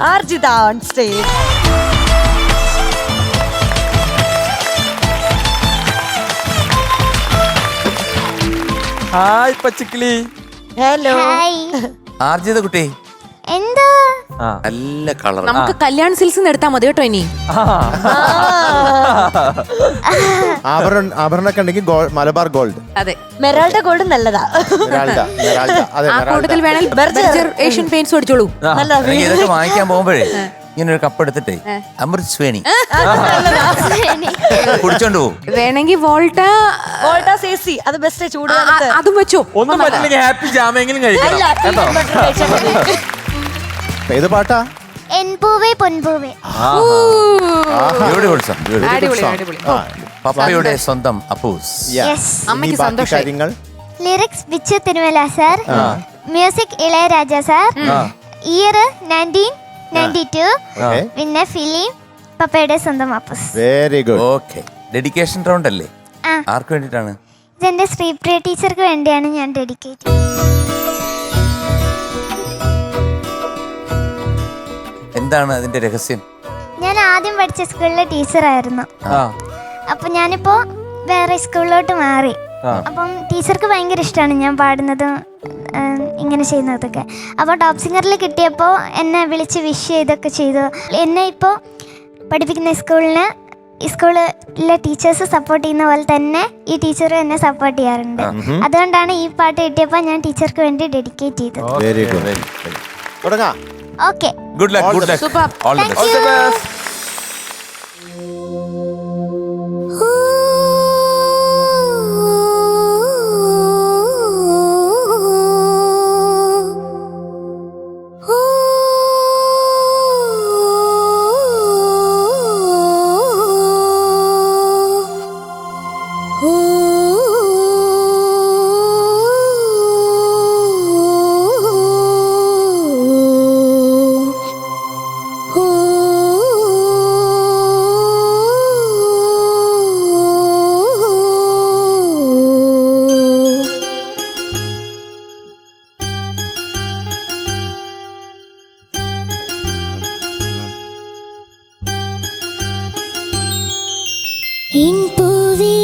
Arjitha on stage. Hi പച്ചക്കിളി. Hello Aarjitha കുട്ടി. എന്താ നല്ല കളർ. നമുക്ക് കല്യാൺ സിൽസിൽ എടുത്താൽ മതി കേട്ടോ. ഇനി ആഭരണമൊക്കെ ഉണ്ടെങ്കിൽ മലബാർ ഗോൾഡ്. അതെ, മെറാൾഡ ഗോൾഡ് നല്ലതാ. ആ കൂടുതൽ വേണേൽ ബർജർ ഏഷ്യൻ പെയിന്റ്സ് ഓടിച്ചോളൂ. ഇതൊക്കെ വാങ്ങിക്കാൻ പോകുമ്പോഴേ ഇങ്ങനെ ഒരു കപ്പ് എടുത്തിട്ടേ അമൃത് ശ്വേണി കുടിച്ചോണ്ട് പോകും. വേണമെങ്കിൽ വോൾട്ടാസ് AC അത് ബെസ്റ്റ്. ചൂടുകാലത്ത് അതും വെച്ചോ. ഒന്നും പറ്റില്ലെങ്കിൽ ഹാപ്പി ജാമെങ്കിലും കഴിക്കണം കേട്ടോ. ഏത് പാട്ടാ? പൂവേ പൊൻപൂവേ. പപ്പയുടെ സ്വന്തം അപ്പൂസ്. അമ്മയ്ക്ക് സന്തോഷം. Lyrics Bichu Thirumala sir, music Ilayaraja sir, year 1992, പിന്നെ film Pappayude Swantham Appoos. Very good. Okay, dedication round അല്ലേ? ആർക്ക് വേണ്ടിട്ടാണ്? ഇതെന്റെ ശ്രീപ്രിയ ടീച്ചർക്ക് വേണ്ടിയാണ് ഞാൻ ഡെഡിക്കേറ്റ്. എന്താണ് അതിന്റെ രഹസ്യം? ഞാൻ ആദ്യം പഠിച്ച സ്കൂളിലെ ടീച്ചറായിരുന്നു. അപ്പൊ ഞാനിപ്പോ വേറെ സ്കൂളിലോട്ട് മാറി. അപ്പം ടീച്ചർക്ക് ഭയങ്കര ഇഷ്ടമാണ് ഞാൻ പാടുന്നതും ഇങ്ങനെ ചെയ്യുന്നതൊക്കെ. അപ്പോൾ ടോപ്പ് സിംഗറിൽ കിട്ടിയപ്പോൾ എന്നെ വിളിച്ച് വിഷ് ചെയ്തൊക്കെ ചെയ്തു. എന്നെ ഇപ്പോൾ പഠിപ്പിക്കുന്ന സ്കൂളിലെ ടീച്ചേഴ്സ് സപ്പോർട്ട് ചെയ്യുന്ന പോലെ തന്നെ ഈ ടീച്ചറും എന്നെ സപ്പോർട്ട് ചെയ്യാറുണ്ട്. അതുകൊണ്ടാണ് ഈ പാട്ട് കിട്ടിയപ്പോൾ ഞാൻ ടീച്ചർക്ക് വേണ്ടി ഡെഡിക്കേറ്റ് ചെയ്തത്. Very good. തുടങ്ങാം. Okay, good luck. Good luck. Super. All the best. പൊൻപൂവേ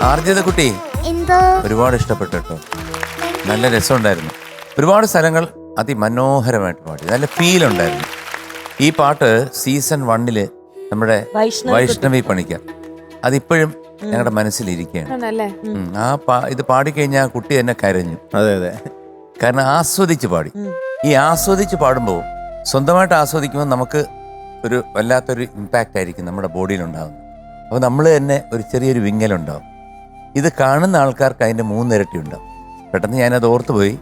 ആർജിത കുട്ടി എന്തോ ഒരുപാട് ഇഷ്ടപ്പെട്ടു കേട്ടോ. നല്ല രസമുണ്ടായിരുന്നു. ഒരുപാട് സ്ഥലങ്ങൾ അതിമനോഹരമായിട്ട് പാടി. നല്ല ഫീൽ ഉണ്ടായിരുന്നു. ഈ പാട്ട് സീസൺ 1 നമ്മുടെ വൈഷ്ണവി പണിക്കർ അതിപ്പോഴും ഞങ്ങളുടെ മനസ്സിലിരിക്കുകയാണ്. ആണല്ലേ? ഇത് പാടിക്കഴിഞ്ഞാൽ ആ കുട്ടി തന്നെ കരഞ്ഞു. അതെ അതെ. കാരണം ആസ്വദിച്ച് പാടി. ഈ ആസ്വദിച്ച് പാടുമ്പോൾ സ്വന്തമായിട്ട് ആസ്വദിക്കുമ്പോൾ നമുക്ക് ഒരു വല്ലാത്തൊരു ഇമ്പാക്റ്റ് ആയിരിക്കും നമ്മുടെ ബോഡിയിലുണ്ടാകുന്നത്. അപ്പോൾ നമ്മൾ തന്നെ ഒരു ചെറിയൊരു വിങ്ങലുണ്ടാവും. ഇത് കാണുന്ന ആൾക്കാർക്ക് അതിൻ്റെ 3 ഇരട്ടി ഉണ്ടാവും. പെട്ടെന്ന് ഞാനത് ഓർത്തുപോയി.